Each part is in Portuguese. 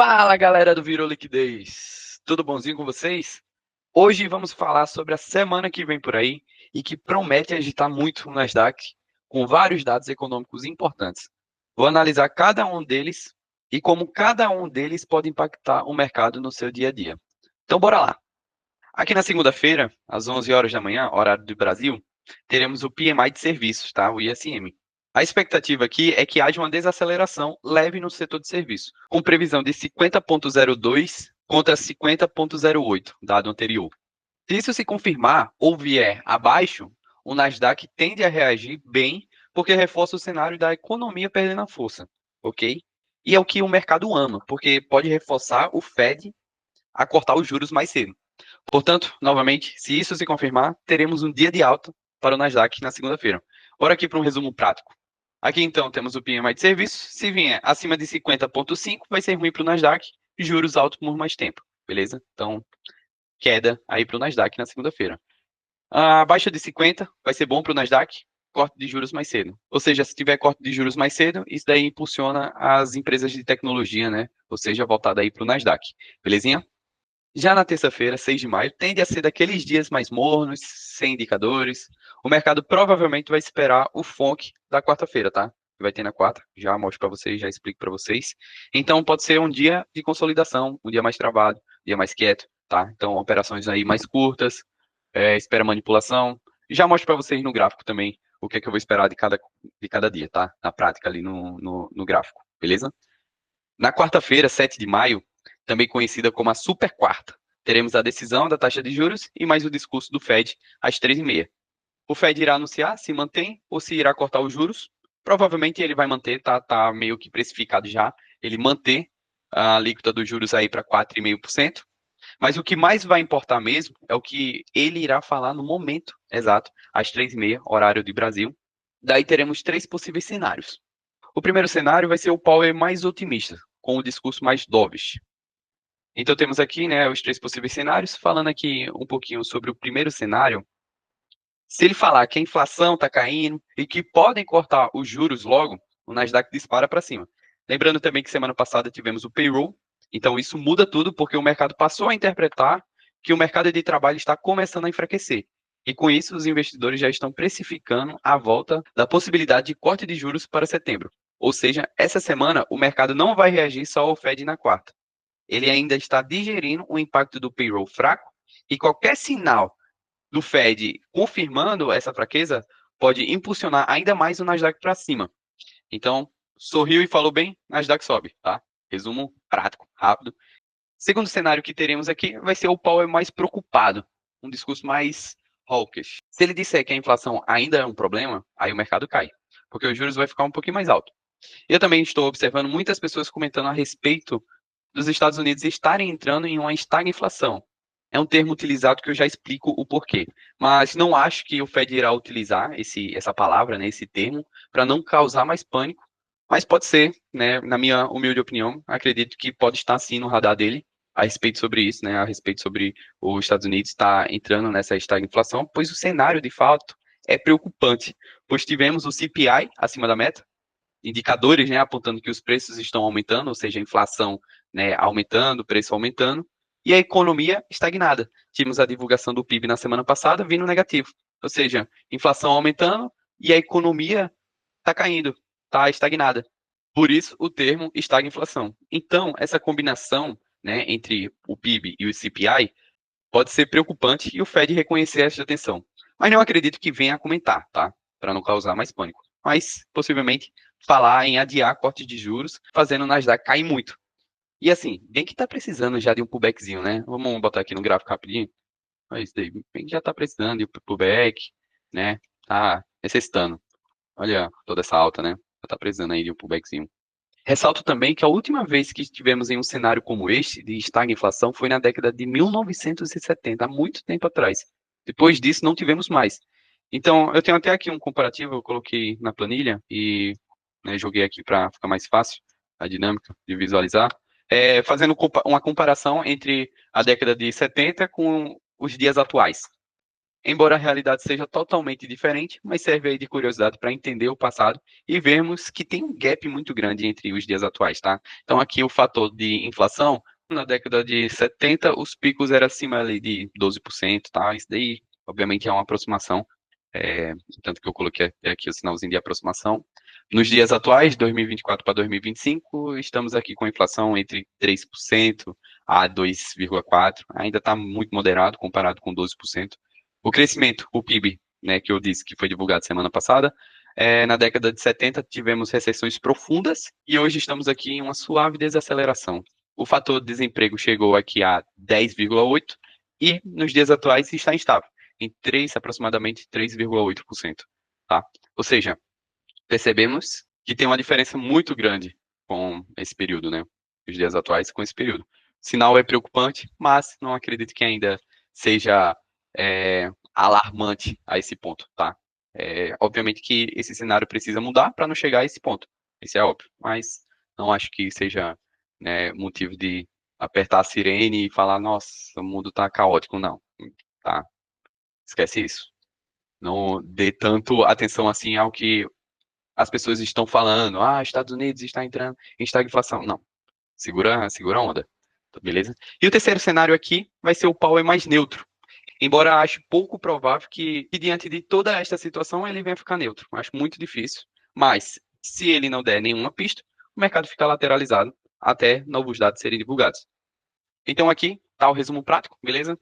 Fala, galera do Virou Liquidez! Tudo bonzinho com vocês? Hoje vamos falar sobre a semana que vem por aí e que promete agitar muito o Nasdaq, com vários dados econômicos importantes. Vou analisar cada um deles e como cada um deles pode impactar o mercado no seu dia a dia. Então, bora lá! Aqui na segunda-feira, às 11 horas da manhã, horário do Brasil, teremos o PMI de serviços, tá? O ISM. A expectativa aqui é que haja uma desaceleração leve no setor de serviços, com previsão de 50,02 contra 50,08, dado anterior. Se isso se confirmar ou vier abaixo, o Nasdaq tende a reagir bem, porque reforça o cenário da economia perdendo a força, ok? E é o que o mercado ama, porque pode reforçar o Fed a cortar os juros mais cedo. Portanto, novamente, se isso se confirmar, teremos um dia de alta para o Nasdaq na segunda-feira. Bora aqui para um resumo prático. Aqui então temos o PMI de serviços. Se vier acima de 50,5, vai ser ruim para o Nasdaq. Juros altos por mais tempo, beleza? Então, queda aí para o Nasdaq na segunda-feira. Abaixo de 50 vai ser bom para o Nasdaq, corte de juros mais cedo. Ou seja, se tiver corte de juros mais cedo, isso daí impulsiona as empresas de tecnologia, né? Ou seja, voltada aí para o Nasdaq. Belezinha? Já na terça-feira, 6 de maio, tende a ser daqueles dias mais mornos, sem indicadores. O mercado provavelmente vai esperar o FONC da quarta-feira, tá? Que vai ter na quarta. Já mostro para vocês, já explico para vocês. Então, pode ser um dia de consolidação, um dia mais travado, um dia mais quieto, tá? Então, operações aí mais curtas, espera manipulação. Já mostro para vocês no gráfico também o que é que eu vou esperar de cada dia, tá? Na prática ali no gráfico, beleza? Na quarta-feira, 7 de maio, também conhecida como a super quarta, teremos a decisão da taxa de juros e mais o discurso do Fed às 3h30. O Fed irá anunciar se mantém ou se irá cortar os juros. Provavelmente ele vai manter, tá meio que precificado já, ele manter a alíquota dos juros aí para 4,5%. Mas o que mais vai importar mesmo é o que ele irá falar no momento exato, às 3h30, horário de Brasil. Daí teremos três possíveis cenários. O primeiro cenário vai ser o Powell mais otimista, com o discurso mais dovish. Então temos aqui, né, os três possíveis cenários. Falando aqui um pouquinho sobre o primeiro cenário, se ele falar que a inflação está caindo e que podem cortar os juros logo, o Nasdaq dispara para cima. Lembrando também que semana passada tivemos o payroll, então isso muda tudo porque o mercado passou a interpretar que o mercado de trabalho está começando a enfraquecer. E com isso, os investidores já estão precificando a volta da possibilidade de corte de juros para setembro. Ou seja, essa semana o mercado não vai reagir só ao Fed na quarta. Ele ainda está digerindo o impacto do payroll fraco e qualquer sinal do Fed confirmando essa fraqueza pode impulsionar ainda mais o Nasdaq para cima. Então, sorriu e falou bem, Nasdaq sobe, tá? Resumo prático, rápido. Segundo cenário que teremos aqui vai ser o Powell mais preocupado, um discurso mais hawkish. Se ele disser que a inflação ainda é um problema, aí o mercado cai, porque os juros vai ficar um pouquinho mais alto. Eu também estou observando muitas pessoas comentando a respeito dos Estados Unidos estarem entrando em uma estagflação. É um termo utilizado que eu já explico o porquê, mas não acho que o Fed irá utilizar essa palavra, né, esse termo, para não causar mais pânico, mas pode ser, né, na minha humilde opinião, acredito que pode estar sim no radar dele a respeito sobre isso, né, a respeito sobre os Estados Unidos estar entrando nessa estagflação, pois o cenário de fato é preocupante, pois tivemos o CPI acima da meta, indicadores, né, apontando que os preços estão aumentando, ou seja, a inflação, né, aumentando, o preço aumentando, e a economia estagnada. Tivemos a divulgação do PIB na semana passada vindo negativo, ou seja, inflação aumentando e a economia está caindo, está estagnada. Por isso o termo estagflação. Então, essa combinação, né, entre o PIB e o CPI pode ser preocupante e o Fed reconhecer essa tensão. Mas não acredito que venha a comentar, tá? Para não causar mais pânico. Mas, possivelmente, falar em adiar corte de juros, fazendo o Nasdaq cair muito. E assim, bem que tá precisando já de um pullbackzinho, né? Vamos botar aqui no gráfico rapidinho. Olha isso daí, bem que já tá precisando de um pullback, né? Tá necessitando. Olha toda essa alta, né? Já tá precisando aí de um pullbackzinho. Ressalto também que a última vez que estivemos em um cenário como este, de estagflação, foi na década de 1970, há muito tempo atrás. Depois disso, não tivemos mais. Então, eu tenho até aqui um comparativo, eu coloquei na planilha e, né, joguei aqui para ficar mais fácil a dinâmica de visualizar, fazendo uma comparação entre a década de 70 com os dias atuais. embora a realidade seja totalmente diferente, mas serve aí de curiosidade para entender o passado e vermos que tem um gap muito grande entre os dias atuais, tá? Então aqui o fator de inflação, na década de 70, os picos eram acima ali de 12%, tá? Isso daí, obviamente, é uma aproximação, tanto que eu coloquei aqui o sinalzinho de aproximação. Nos dias atuais, 2024 para 2025, estamos aqui com inflação entre 3% a 2,4%, ainda está muito moderado comparado com 12%. O crescimento, o PIB, né, que eu disse que foi divulgado semana passada, na década de 70 tivemos recessões profundas e hoje estamos aqui em uma suave desaceleração. O fator de desemprego chegou aqui a 10,8% e nos dias atuais está instável, em aproximadamente 3,8%. Tá? Ou seja, percebemos que tem uma diferença muito grande com esse período, né? Os dias atuais com esse período. O sinal é preocupante, mas não acredito que ainda seja alarmante a esse ponto, tá? Obviamente que esse cenário precisa mudar para não chegar a esse ponto. Isso é óbvio, mas não acho que seja, né, motivo de apertar a sirene e falar, nossa, o mundo está caótico, não, tá? Esquece isso. Não dê tanto atenção assim ao que as pessoas estão falando, Estados Unidos está entrando em estagflação. Não, segura a onda, beleza? E o terceiro cenário aqui vai ser o Powell mais neutro. Embora acho pouco provável que diante de toda esta situação ele venha ficar neutro. Acho muito difícil. Mas, se ele não der nenhuma pista, o mercado fica lateralizado até novos dados serem divulgados. Então aqui está o resumo prático, beleza?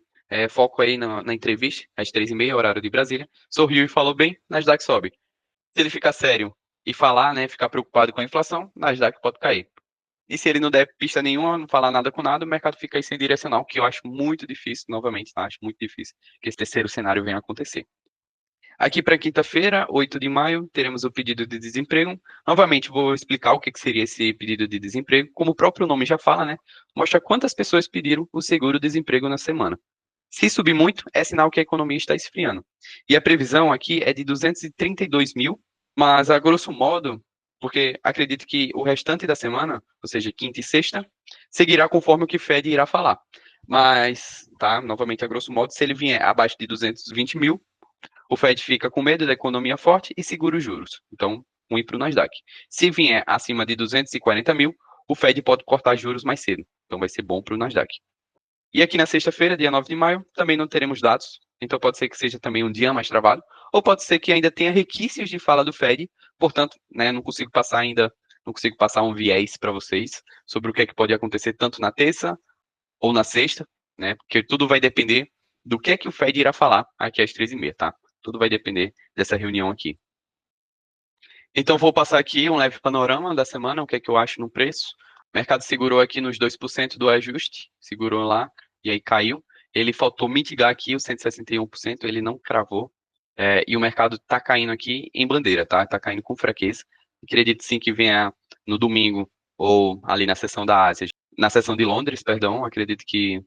Foco aí na entrevista, às 3h30, horário de Brasília. Sorriu e falou bem, Nasdaq sobe. Se ele ficar sério e falar, né, ficar preocupado com a inflação, Nasdaq pode cair. E se ele não der pista nenhuma, não falar nada com nada, o mercado fica aí sem direcional, que eu acho muito difícil, novamente, tá? Acho muito difícil que esse terceiro cenário venha a acontecer. Aqui para quinta-feira, 8 de maio, teremos o pedido de desemprego. Novamente, vou explicar o que seria esse pedido de desemprego. Como o próprio nome já fala, né? Mostra quantas pessoas pediram o seguro-desemprego na semana. Se subir muito, é sinal que a economia está esfriando. E a previsão aqui é de 232 mil, mas a grosso modo, porque acredito que o restante da semana, ou seja, quinta e sexta, seguirá conforme o que o Fed irá falar. Mas, tá, novamente, a grosso modo, se ele vier abaixo de 220 mil, o Fed fica com medo da economia forte e segura os juros. Então, ruim para o Nasdaq. Se vier acima de 240 mil, o Fed pode cortar juros mais cedo. Então, vai ser bom para o Nasdaq. E aqui na sexta-feira, dia 9 de maio, também não teremos dados. Então, pode ser que seja também um dia mais travado. Ou pode ser que ainda tenha requisitos de fala do Fed. Portanto, né, não consigo passar ainda, não consigo passar um viés para vocês sobre o que é que pode acontecer tanto na terça ou na sexta, né? Porque tudo vai depender do que é que o Fed irá falar aqui às 3h30, tá? Tudo vai depender dessa reunião aqui. Então, vou passar aqui um leve panorama da semana, o que é que eu acho no preço. O mercado segurou aqui nos 2% do ajuste, segurou lá e aí caiu. Ele faltou mitigar aqui os 161%, ele não cravou. E o mercado está caindo aqui em bandeira, tá? Está caindo com fraqueza. Acredito sim que venha no domingo ou ali na sessão da Ásia, na sessão de Londres, perdão, acredito que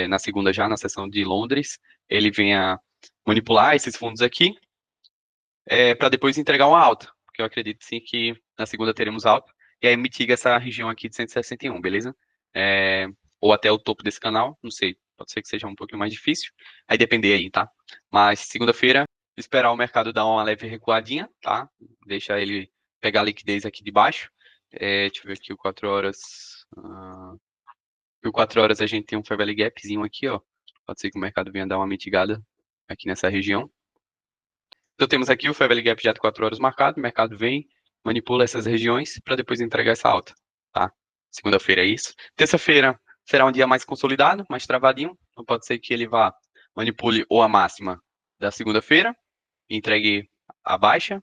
na segunda já, na sessão de Londres, ele venha manipular esses fundos aqui para depois entregar uma alta, porque eu acredito sim que na segunda teremos alta, e aí mitiga essa região aqui de 161, beleza? Ou até o topo desse canal, não sei, pode ser que seja um pouquinho mais difícil, aí depender aí, tá? Mas segunda-feira, esperar o mercado dar uma leve recuadinha, tá? Deixa ele pegar a liquidez aqui de baixo. Deixa eu ver aqui o 4 horas. O 4 horas a gente tem um fair value gapzinho aqui, ó. Pode ser que o mercado venha dar uma mitigada aqui nessa região. Então temos aqui o Fair Value Gap já de 4 horas marcado, o mercado vem, manipula essas regiões para depois entregar essa alta, tá? Segunda-feira é isso. Terça-feira será um dia mais consolidado, mais travadinho, então pode ser que ele vá, manipule ou a máxima da segunda-feira, entregue a baixa,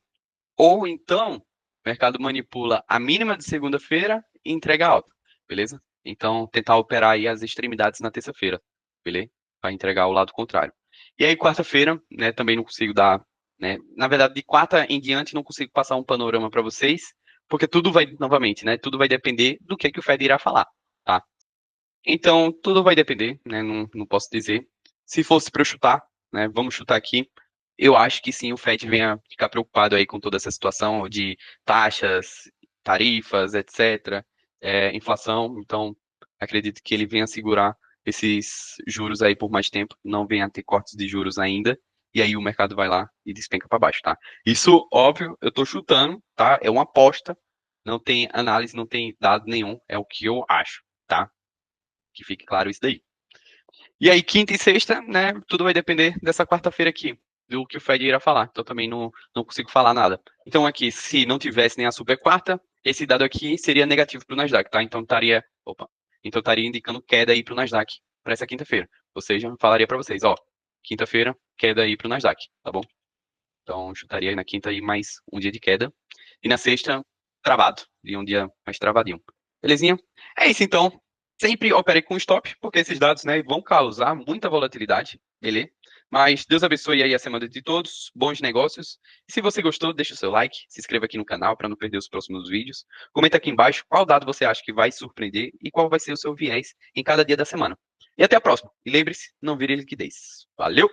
ou então o mercado manipula a mínima de segunda-feira e entrega a alta, beleza? Então tentar operar aí as extremidades na terça-feira, beleza? Para entregar o lado contrário. E aí quarta-feira, né, também não consigo dar, né? Na verdade, de quarta em diante não consigo passar um panorama para vocês, porque tudo vai, novamente, né? Tudo vai depender do que o Fed irá falar, tá? Então, tudo vai depender, né? Não posso dizer. Se fosse para eu chutar, né? Vamos chutar aqui. Eu acho que sim, o Fed venha ficar preocupado aí com toda essa situação de taxas, tarifas, etc., inflação. Então, acredito que ele venha segurar esses juros aí por mais tempo, não venha ter cortes de juros ainda, e aí o mercado vai lá e despenca para baixo, tá? Isso, óbvio, eu tô chutando, tá? É uma aposta, não tem análise, não tem dado nenhum, é o que eu acho, tá? Que fique claro isso daí. E aí, quinta e sexta, né? Tudo vai depender dessa quarta-feira aqui, do que o Fed irá falar. Então, também não consigo falar nada. Então, aqui, se não tivesse nem a super quarta, esse dado aqui seria negativo para o Nasdaq, tá? Então estaria indicando queda aí para o Nasdaq para essa quinta-feira. Ou seja, eu falaria para vocês, ó, quinta-feira, queda aí para o Nasdaq, tá bom? Então, chutaria aí na quinta aí mais um dia de queda. E na sexta, travado. E um dia mais travadinho. Belezinha? É isso então. Sempre opere com stop, porque esses dados, né, vão causar muita volatilidade, beleza? Mas Deus abençoe aí a semana de todos, bons negócios. E se você gostou, deixa o seu like, se inscreva aqui no canal para não perder os próximos vídeos. Comenta aqui embaixo qual dado você acha que vai surpreender e qual vai ser o seu viés em cada dia da semana. E até a próxima. E lembre-se, não vire liquidez. Valeu!